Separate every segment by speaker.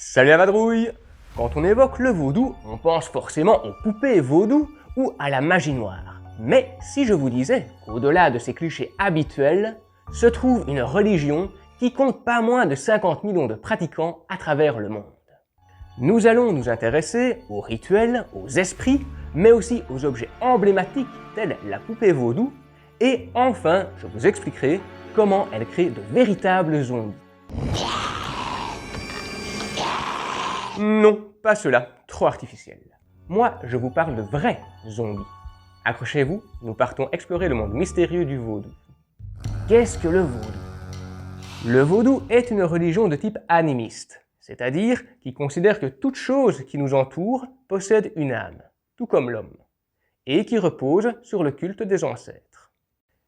Speaker 1: Salut la vadrouille! Quand on évoque le vaudou, on pense forcément aux poupées vaudou ou à la magie noire. Mais si je vous disais qu'au-delà de ces clichés habituels, se trouve une religion qui compte pas moins de 50 millions de pratiquants à travers le monde. Nous allons nous intéresser aux rituels, aux esprits, mais aussi aux objets emblématiques tels la poupée vaudou, et enfin, je vous expliquerai comment elle crée de véritables zombies. Non, pas cela, trop artificiel. Moi, je vous parle de vrais zombies. Accrochez-vous, nous partons explorer le monde mystérieux du vaudou. Qu'est-ce que le vaudou? Le vaudou est une religion de type animiste, c'est-à-dire qui considère que toute chose qui nous entoure possède une âme, tout comme l'homme, et qui repose sur le culte des ancêtres.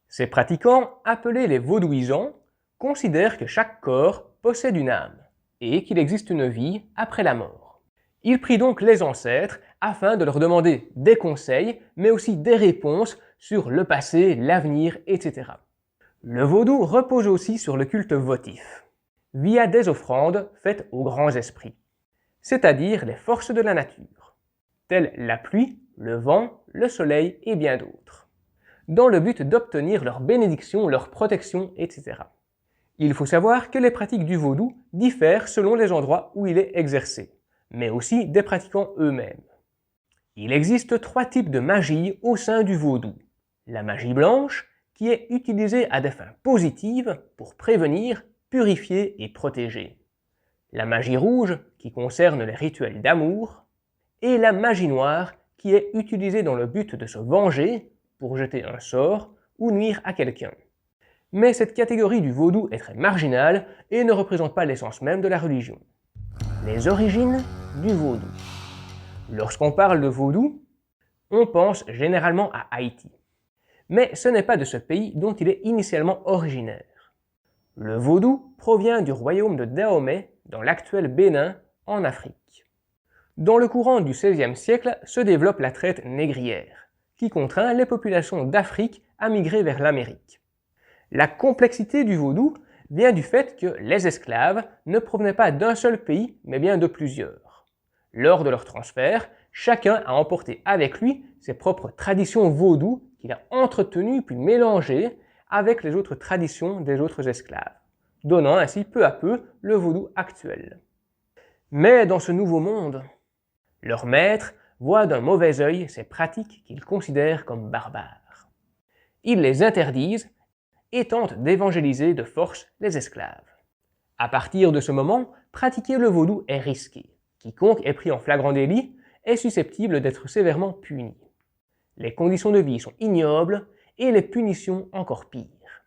Speaker 1: Ces pratiquants, appelés les vaudouisants, considèrent que chaque corps possède une âme, et qu'il existe une vie après la mort. Ils prient donc les ancêtres afin de leur demander des conseils, mais aussi des réponses sur le passé, l'avenir, etc. Le vaudou repose aussi sur le culte votif, via des offrandes faites aux grands esprits, c'est-à-dire les forces de la nature, telles la pluie, le vent, le soleil et bien d'autres, dans le but d'obtenir leur bénédiction, leur protection, etc. Il faut savoir que les pratiques du vaudou diffèrent selon les endroits où il est exercé, mais aussi des pratiquants eux-mêmes. Il existe 3 types de magie au sein du vaudou. La magie blanche, qui est utilisée à des fins positives pour prévenir, purifier et protéger. La magie rouge, qui concerne les rituels d'amour. Et la magie noire, qui est utilisée dans le but de se venger, pour jeter un sort ou nuire à quelqu'un. Mais cette catégorie du vaudou est très marginale et ne représente pas l'essence même de la religion. Les origines du vaudou. Lorsqu'on parle de vaudou, on pense généralement à Haïti. Mais ce n'est pas de ce pays dont il est initialement originaire. Le vaudou provient du royaume de Dahomey, dans l'actuel Bénin, en Afrique. Dans le courant du XVIe siècle se développe la traite négrière, qui contraint les populations d'Afrique à migrer vers l'Amérique. La complexité du vaudou vient du fait que les esclaves ne provenaient pas d'un seul pays, mais bien de plusieurs. Lors de leur transfert, chacun a emporté avec lui ses propres traditions vaudou qu'il a entretenues puis mélangées avec les autres traditions des autres esclaves, donnant ainsi peu à peu le vaudou actuel. Mais dans ce nouveau monde, leurs maîtres voient d'un mauvais œil ces pratiques qu'ils considèrent comme barbares. Ils les interdisent et tentent d'évangéliser de force les esclaves. À partir de ce moment, pratiquer le vaudou est risqué. Quiconque est pris en flagrant délit est susceptible d'être sévèrement puni. Les conditions de vie sont ignobles et les punitions encore pires.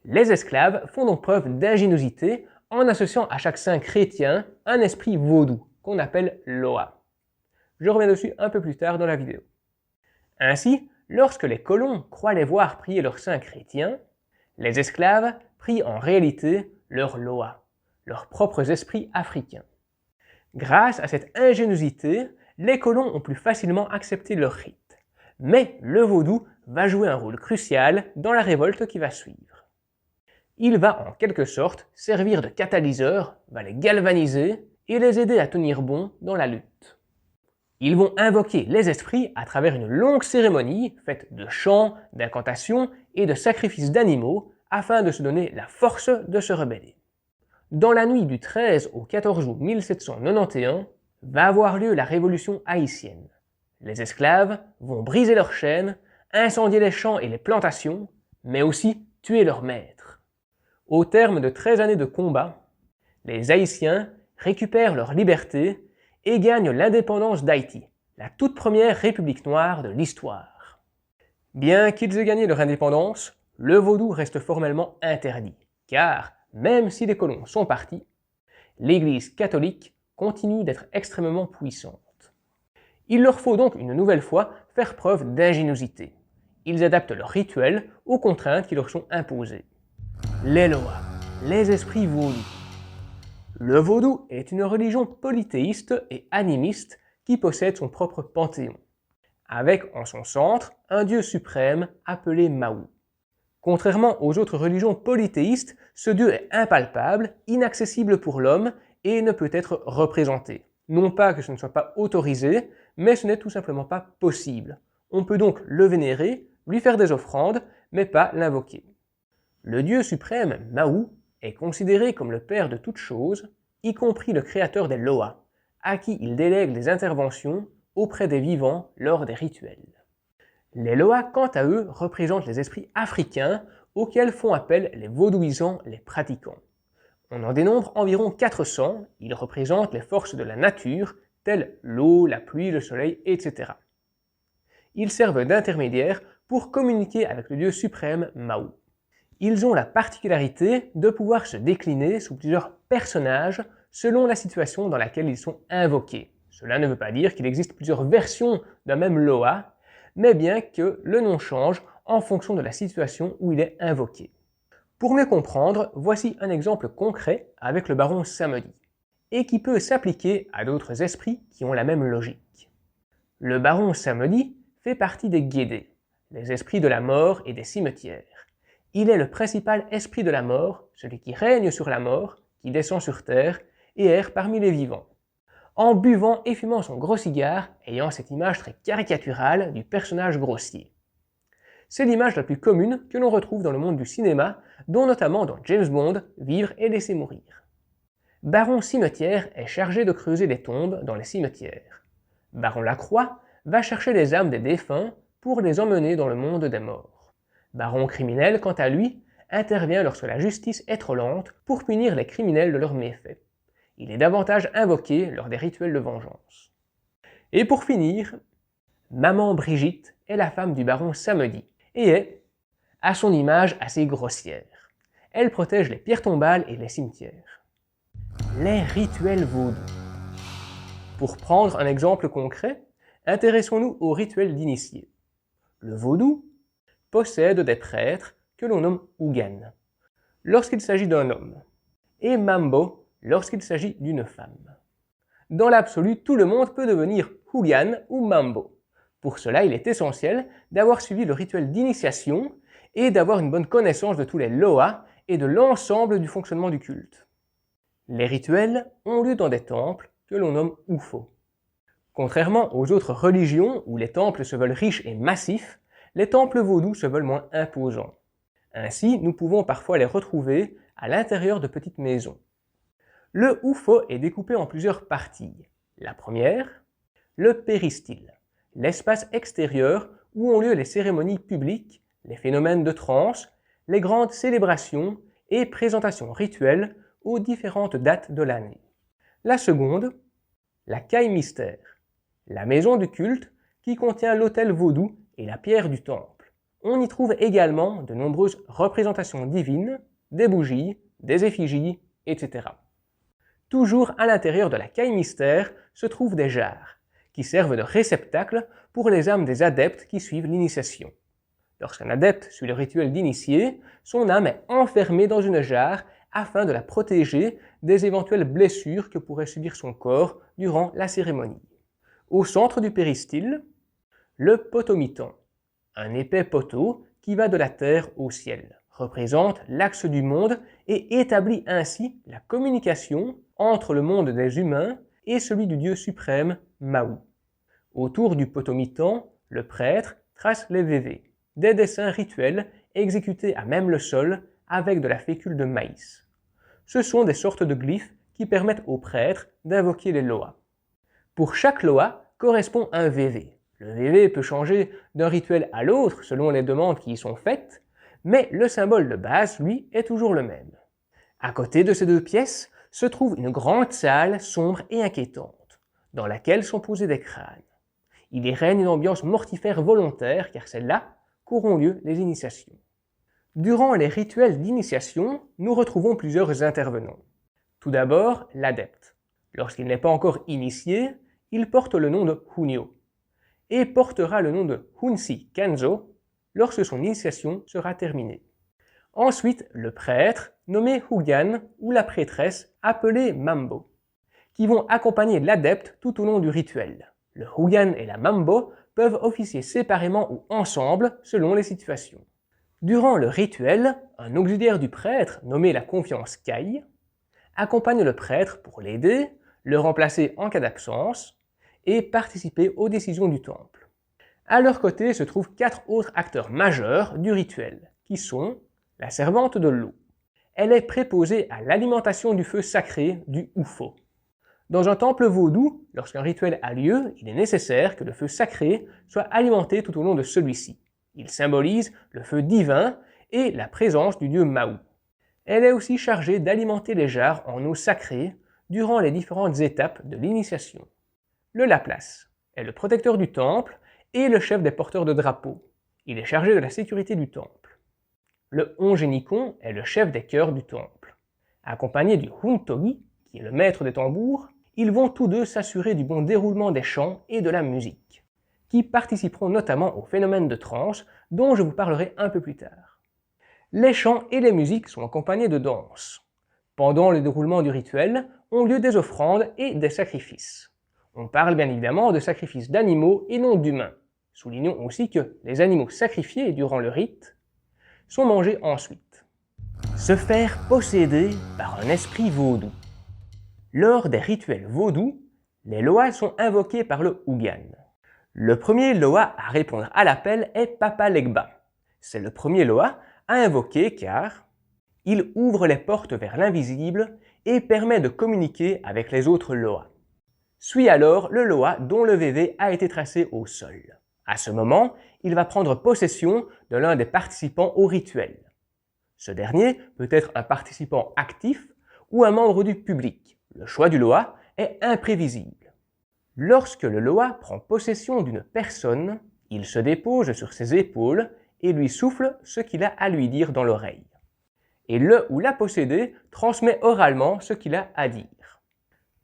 Speaker 1: Les esclaves font donc preuve d'ingéniosité en associant à chaque saint chrétien un esprit vaudou, qu'on appelle Loa. Je reviens dessus un peu plus tard dans la vidéo. Ainsi, lorsque les colons croient les voir prier leur saint chrétien, les esclaves prient en réalité leur Loa, leurs propres esprits africains. Grâce à cette ingéniosité, les colons ont plus facilement accepté leur rite. Mais le vaudou va jouer un rôle crucial dans la révolte qui va suivre. Il va en quelque sorte servir de catalyseur, va les galvaniser et les aider à tenir bon dans la lutte. Ils vont invoquer les esprits à travers une longue cérémonie faite de chants, d'incantations et de sacrifices d'animaux afin de se donner la force de se rebeller. Dans la nuit du 13 au 14 août 1791 va avoir lieu la révolution haïtienne. Les esclaves vont briser leurs chaînes, incendier les champs et les plantations, mais aussi tuer leurs maîtres. Au terme de 13 années de combat, les Haïtiens récupèrent leur liberté et gagnent l'indépendance d'Haïti, la toute première république noire de l'histoire. Bien qu'ils aient gagné leur indépendance, le vaudou reste formellement interdit, car même si les colons sont partis, l'Église catholique continue d'être extrêmement puissante. Il leur faut donc une nouvelle fois faire preuve d'ingéniosité. Ils adaptent leurs rituels aux contraintes qui leur sont imposées. Les Loa, les esprits vaudous. Le vaudou est une religion polythéiste et animiste qui possède son propre panthéon, avec en son centre un dieu suprême appelé Mahou. Contrairement aux autres religions polythéistes, ce dieu est impalpable, inaccessible pour l'homme et ne peut être représenté. Non pas que ce ne soit pas autorisé, mais ce n'est tout simplement pas possible. On peut donc le vénérer, lui faire des offrandes, mais pas l'invoquer. Le dieu suprême, Mahou, est considéré comme le père de toutes choses, y compris le créateur des Loa, à qui il délègue les interventions auprès des vivants lors des rituels. Les Loa, quant à eux, représentent les esprits africains auxquels font appel les vaudouisants, les pratiquants. On en dénombre environ 400, ils représentent les forces de la nature, telles l'eau, la pluie, le soleil, etc. Ils servent d'intermédiaires pour communiquer avec le dieu suprême Mahou. Ils ont la particularité de pouvoir se décliner sous plusieurs personnages selon la situation dans laquelle ils sont invoqués. Cela ne veut pas dire qu'il existe plusieurs versions d'un même Loa, mais bien que le nom change en fonction de la situation où il est invoqué. Pour mieux comprendre, voici un exemple concret avec le baron Samedi, et qui peut s'appliquer à d'autres esprits qui ont la même logique. Le baron Samedi fait partie des Guédés, les esprits de la mort et des cimetières. Il est le principal esprit de la mort, celui qui règne sur la mort, qui descend sur terre et erre parmi les vivants. En buvant et fumant son gros cigare, ayant cette image très caricaturale du personnage grossier. C'est l'image la plus commune que l'on retrouve dans le monde du cinéma, dont notamment dans James Bond, Vivre et laisser mourir. Baron Cimetière est chargé de creuser les tombes dans les cimetières. Baron Lacroix va chercher les âmes des défunts pour les emmener dans le monde des morts. Baron Criminel, quant à lui, intervient lorsque la justice est trop lente pour punir les criminels de leurs méfaits. Il est davantage invoqué lors des rituels de vengeance. Et pour finir, Maman Brigitte est la femme du baron Samedi et est, à son image, assez grossière. Elle protège les pierres tombales et les cimetières. Les rituels vaudous. Pour prendre un exemple concret, intéressons-nous aux rituels d'initiés. Le vaudou possède des prêtres que l'on nomme Hougan, lorsqu'il s'agit d'un homme, et Mambo lorsqu'il s'agit d'une femme. Dans l'absolu, tout le monde peut devenir Hougan ou Mambo. Pour cela, il est essentiel d'avoir suivi le rituel d'initiation et d'avoir une bonne connaissance de tous les Loa et de l'ensemble du fonctionnement du culte. Les rituels ont lieu dans des temples que l'on nomme Ufo. Contrairement aux autres religions où les temples se veulent riches et massifs, les temples vaudous se veulent moins imposants. Ainsi, nous pouvons parfois les retrouver à l'intérieur de petites maisons. Le Ufo est découpé en plusieurs parties. La première, le péristyle, l'espace extérieur où ont lieu les cérémonies publiques, les phénomènes de transe, les grandes célébrations et présentations rituelles aux différentes dates de l'année. La seconde, la caille mystère, la maison du culte qui contient l'autel vaudou et la pierre du temple. On y trouve également de nombreuses représentations divines, des bougies, des effigies, etc. Toujours à l'intérieur de la caille mystère se trouvent des jarres, qui servent de réceptacle pour les âmes des adeptes qui suivent l'initiation. Lorsqu'un adepte suit le rituel d'initié, son âme est enfermée dans une jarre afin de la protéger des éventuelles blessures que pourrait subir son corps durant la cérémonie. Au centre du péristyle, le potomitan, un épais poteau qui va de la terre au ciel, représente l'axe du monde et établit ainsi la communication entre le monde des humains et celui du dieu suprême Mahou. Autour du potomitan, le prêtre trace les vévés, des dessins rituels exécutés à même le sol avec de la fécule de maïs. Ce sont des sortes de glyphes qui permettent au prêtre d'invoquer les Loa. Pour chaque Loa correspond un vévé. Le vévé peut changer d'un rituel à l'autre selon les demandes qui y sont faites, mais le symbole de base, lui, est toujours le même. À côté de ces deux pièces se trouve une grande salle sombre et inquiétante, dans laquelle sont posés des crânes. Il y règne une ambiance mortifère volontaire, car c'est là qu'auront lieu les initiations. Durant les rituels d'initiation, nous retrouvons plusieurs intervenants. Tout d'abord, l'adepte. Lorsqu'il n'est pas encore initié, il porte le nom de Hunyo, et portera le nom de Hunsi Kanzo lorsque son initiation sera terminée. Ensuite, le prêtre, nommé Hougan, ou la prêtresse, appelée Mambo, qui vont accompagner l'adepte tout au long du rituel. Le Hougan et la Mambo peuvent officier séparément ou ensemble selon les situations. Durant le rituel, un auxiliaire du prêtre, nommé la confiance Kai, accompagnent le prêtre pour l'aider, le remplacer en cas d'absence et participer aux décisions du temple. À leur côté se trouvent 4 autres acteurs majeurs du rituel, qui sont la servante de l'eau. Elle est préposée à l'alimentation du feu sacré du Ufo. Dans un temple vaudou, lorsqu'un rituel a lieu, il est nécessaire que le feu sacré soit alimenté tout au long de celui-ci. Il symbolise le feu divin et la présence du dieu Mahou. Elle est aussi chargée d'alimenter les jarres en eau sacrée durant les différentes étapes de l'initiation. Le Laplace est le protecteur du temple et le chef des porteurs de drapeaux. Il est chargé de la sécurité du temple. Le Ongénicon est le chef des chœurs du temple. Accompagné du Huntogi, qui est le maître des tambours, ils vont tous deux s'assurer du bon déroulement des chants et de la musique, qui participeront notamment au phénomène de transe dont je vous parlerai un peu plus tard. Les chants et les musiques sont accompagnés de danses. Pendant le déroulement du rituel, ont lieu des offrandes et des sacrifices. On parle bien évidemment de sacrifices d'animaux et non d'humains. Soulignons aussi que les animaux sacrifiés durant le rite sont mangés ensuite. Se faire posséder par un esprit vaudou. Lors des rituels vaudous, les loas sont invoqués par le Hugan. Le premier loa à répondre à l'appel est Papa Legba. C'est le premier loa à invoquer car il ouvre les portes vers l'invisible et permet de communiquer avec les autres loas. Suit alors le loa dont le VV a été tracé au sol. À ce moment, il va prendre possession de l'un des participants au rituel. Ce dernier peut être un participant actif ou un membre du public. Le choix du loa est imprévisible. Lorsque le loa prend possession d'une personne, il se dépose sur ses épaules et lui souffle ce qu'il a à lui dire dans l'oreille. Et le ou la possédée transmet oralement ce qu'il a à dire.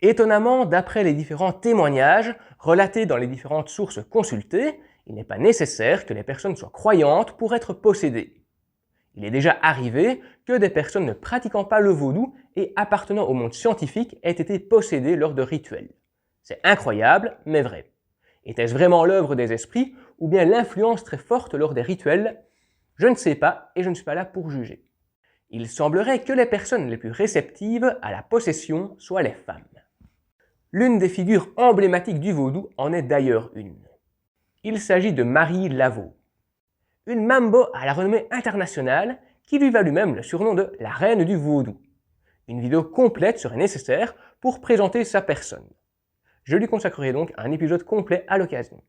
Speaker 1: Étonnamment, d'après les différents témoignages relatés dans les différentes sources consultées, il n'est pas nécessaire que les personnes soient croyantes pour être possédées. Il est déjà arrivé que des personnes ne pratiquant pas le vaudou et appartenant au monde scientifique aient été possédées lors de rituels. C'est incroyable, mais vrai. Était-ce vraiment l'œuvre des esprits ou bien l'influence très forte lors des rituels? Je ne sais pas et je ne suis pas là pour juger. Il semblerait que les personnes les plus réceptives à la possession soient les femmes. L'une des figures emblématiques du vaudou en est d'ailleurs une. Il s'agit de Marie Laveau, une mambo à la renommée internationale qui lui valut même le surnom de la reine du vaudou. Une vidéo complète serait nécessaire pour présenter sa personne. Je lui consacrerai donc un épisode complet à l'occasion.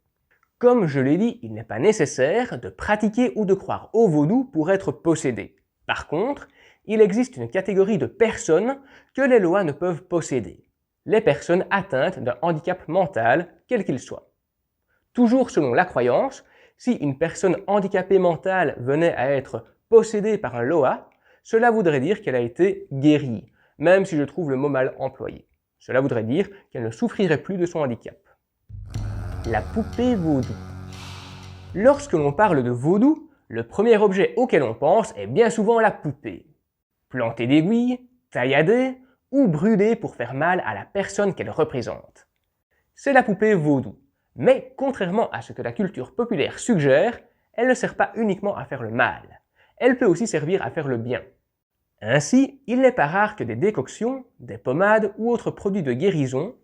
Speaker 1: Comme je l'ai dit, il n'est pas nécessaire de pratiquer ou de croire au vaudou pour être possédé. Par contre, il existe une catégorie de personnes que les lois ne peuvent posséder. Les personnes atteintes d'un handicap mental, quel qu'il soit. Toujours selon la croyance, si une personne handicapée mentale venait à être possédée par un loa, cela voudrait dire qu'elle a été guérie, même si je trouve le mot mal employé. Cela voudrait dire qu'elle ne souffrirait plus de son handicap. La poupée vaudou. Lorsque l'on parle de vaudou, le premier objet auquel on pense est bien souvent la poupée. Plantée d'aiguilles, tailladée ou brûlée pour faire mal à la personne qu'elle représente. C'est la poupée vaudou. Mais contrairement à ce que la culture populaire suggère, elle ne sert pas uniquement à faire le mal. Elle peut aussi servir à faire le bien. Ainsi, il n'est pas rare que des décoctions, des pommades ou autres produits de guérison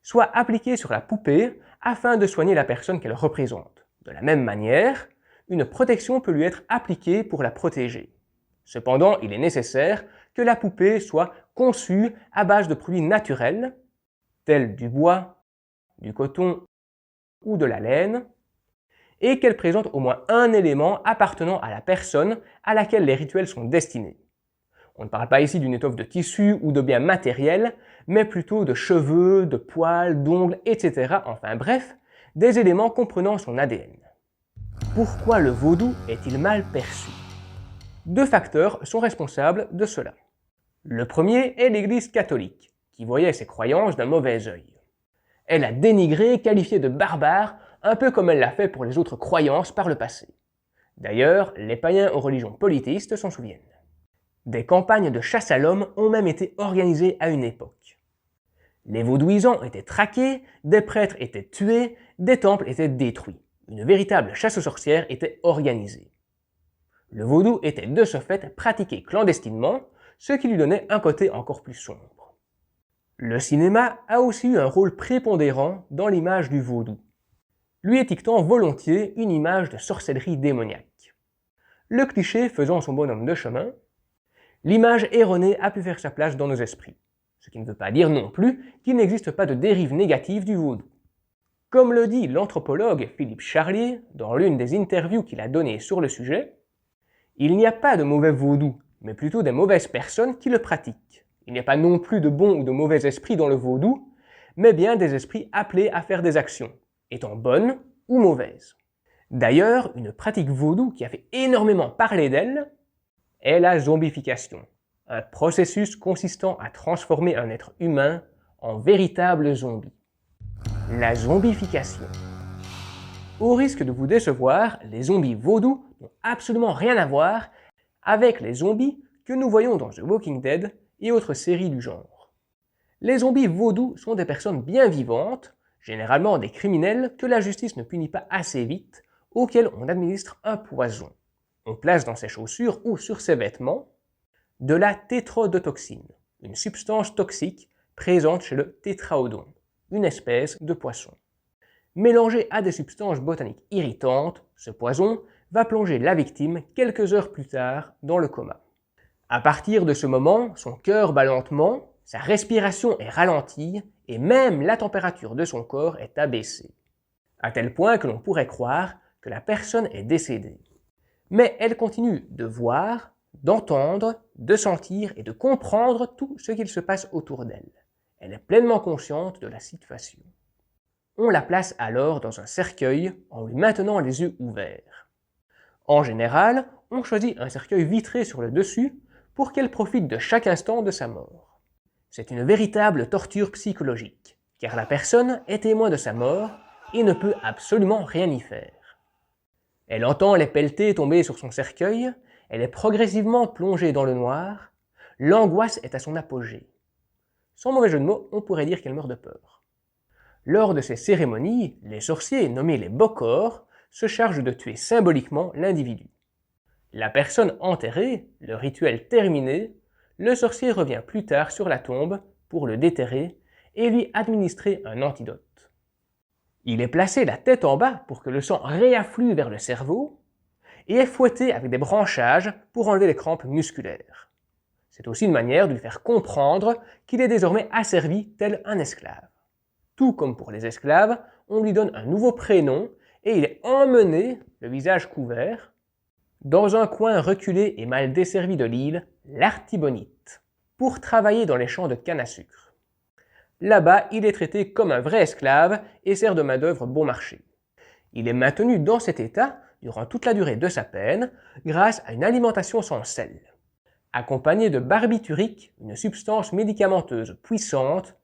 Speaker 1: soient appliqués sur la poupée afin de soigner la personne qu'elle représente. De la même manière, une protection peut lui être appliquée pour la protéger. Cependant, il est nécessaire que la poupée soit conçue à base de produits naturels, tels du bois, du coton ou de la laine, et qu'elle présente au moins un élément appartenant à la personne à laquelle les rituels sont destinés. On ne parle pas ici d'une étoffe de tissu ou de biens matériels, mais plutôt de cheveux, de poils, d'ongles, etc. Enfin bref, des éléments comprenant son ADN. Pourquoi le vaudou est-il mal perçu? 2 facteurs sont responsables de cela. Le premier est l'Église catholique, qui voyait ses croyances d'un mauvais œil. Elle a dénigré, qualifié de barbare, un peu comme elle l'a fait pour les autres croyances par le passé. D'ailleurs, les païens aux religions polythéistes s'en souviennent. Des campagnes de chasse à l'homme ont même été organisées à une époque. Les vaudouisants étaient traqués, des prêtres étaient tués, des temples étaient détruits. Une véritable chasse aux sorcières était organisée. Le vaudou était de ce fait pratiqué clandestinement, ce qui lui donnait un côté encore plus sombre. Le cinéma a aussi eu un rôle prépondérant dans l'image du vaudou, lui étiquetant volontiers une image de sorcellerie démoniaque. Le cliché faisant son bonhomme de chemin, l'image erronée a pu faire sa place dans nos esprits, ce qui ne veut pas dire non plus qu'il n'existe pas de dérive négative du vaudou. Comme le dit l'anthropologue Philippe Charlier dans l'une des interviews qu'il a données sur le sujet, il n'y a pas de mauvais vaudou, mais plutôt des mauvaises personnes qui le pratiquent. Il n'y a pas non plus de bons ou de mauvais esprits dans le vaudou, mais bien des esprits appelés à faire des actions, étant bonnes ou mauvaises. D'ailleurs, une pratique vaudou qui a fait énormément parler d'elle est la zombification, un processus consistant à transformer un être humain en véritable zombie. La zombification. Au risque de vous décevoir, les zombies vaudous n'ont absolument rien à voir avec les zombies que nous voyons dans The Walking Dead et autres séries du genre. Les zombies vaudous sont des personnes bien vivantes, généralement des criminels que la justice ne punit pas assez vite, auxquels on administre un poison. On place dans ses chaussures ou sur ses vêtements de la tétrodotoxine, une substance toxique présente chez le tétraodon, une espèce de poisson. Mélangé à des substances botaniques irritantes, ce poison va plonger la victime quelques heures plus tard dans le coma. À partir de ce moment, son cœur bat lentement, sa respiration est ralentie et même la température de son corps est abaissée, à tel point que l'on pourrait croire que la personne est décédée. Mais elle continue de voir, d'entendre, de sentir et de comprendre tout ce qu'il se passe autour d'elle. Elle est pleinement consciente de la situation. On la place alors dans un cercueil en lui maintenant les yeux ouverts. En général, on choisit un cercueil vitré sur le dessus pour qu'elle profite de chaque instant de sa mort. C'est une véritable torture psychologique, car la personne est témoin de sa mort et ne peut absolument rien y faire. Elle entend les pelletés tomber sur son cercueil, elle est progressivement plongée dans le noir, l'angoisse est à son apogée. Sans mauvais jeu de mots, on pourrait dire qu'elle meurt de peur. Lors de ces cérémonies, les sorciers, nommés les Bokor, se chargent de tuer symboliquement l'individu. La personne enterrée, le rituel terminé, le sorcier revient plus tard sur la tombe pour le déterrer et lui administrer un antidote. Il est placé la tête en bas pour que le sang réafflue vers le cerveau et est fouetté avec des branchages pour enlever les crampes musculaires. C'est aussi une manière de lui faire comprendre qu'il est désormais asservi tel un esclave. Tout comme pour les esclaves, on lui donne un nouveau prénom et il est emmené, le visage couvert, dans un coin reculé et mal desservi de l'île, l'Artibonite, pour travailler dans les champs de canne à sucre. Là-bas, il est traité comme un vrai esclave et sert de main-d'œuvre bon marché. Il est maintenu dans cet état durant toute la durée de sa peine grâce à une alimentation sans sel, accompagnée de barbiturique, une substance médicamenteuse puissante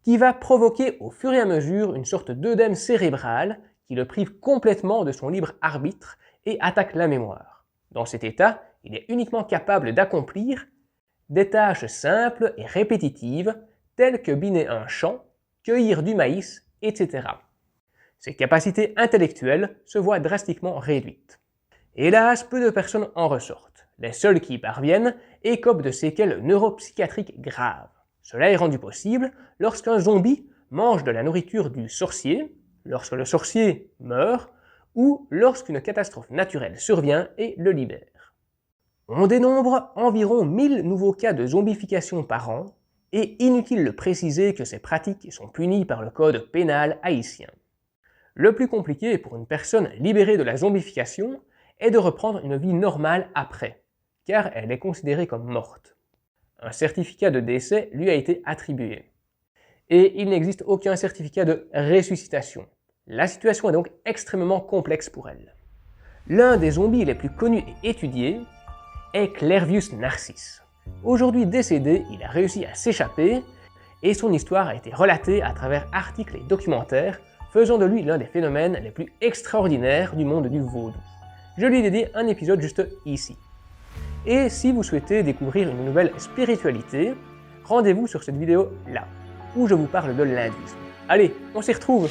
Speaker 1: qui va provoquer au fur et à mesure une sorte d'œdème cérébral qui le prive complètement de son libre arbitre et attaque la mémoire. Dans cet état, il est uniquement capable d'accomplir des tâches simples et répétitives telles que biner un champ, cueillir du maïs, etc. Ses capacités intellectuelles se voient drastiquement réduites. Hélas, peu de personnes en ressortent. Les seuls qui y parviennent écopent de séquelles neuropsychiatriques graves. Cela est rendu possible lorsqu'un zombie mange de la nourriture du sorcier, lorsque le sorcier meurt, ou lorsqu'une catastrophe naturelle survient et le libère. On dénombre environ 1000 nouveaux cas de zombification par an, et inutile de préciser que ces pratiques sont punies par le code pénal haïtien. Le plus compliqué pour une personne libérée de la zombification est de reprendre une vie normale après, car elle est considérée comme morte. Un certificat de décès lui a été attribué. Et il n'existe aucun certificat de ressuscitation. La situation est donc extrêmement complexe pour elle. L'un des zombies les plus connus et étudiés est Clervius Narcisse. Aujourd'hui décédé, il a réussi à s'échapper et son histoire a été relatée à travers articles et documentaires, faisant de lui l'un des phénomènes les plus extraordinaires du monde du vaudou. Je lui ai dédié un épisode juste ici. Et si vous souhaitez découvrir une nouvelle spiritualité, rendez-vous sur cette vidéo là, où je vous parle de l'hindouisme. Allez, on s'y retrouve!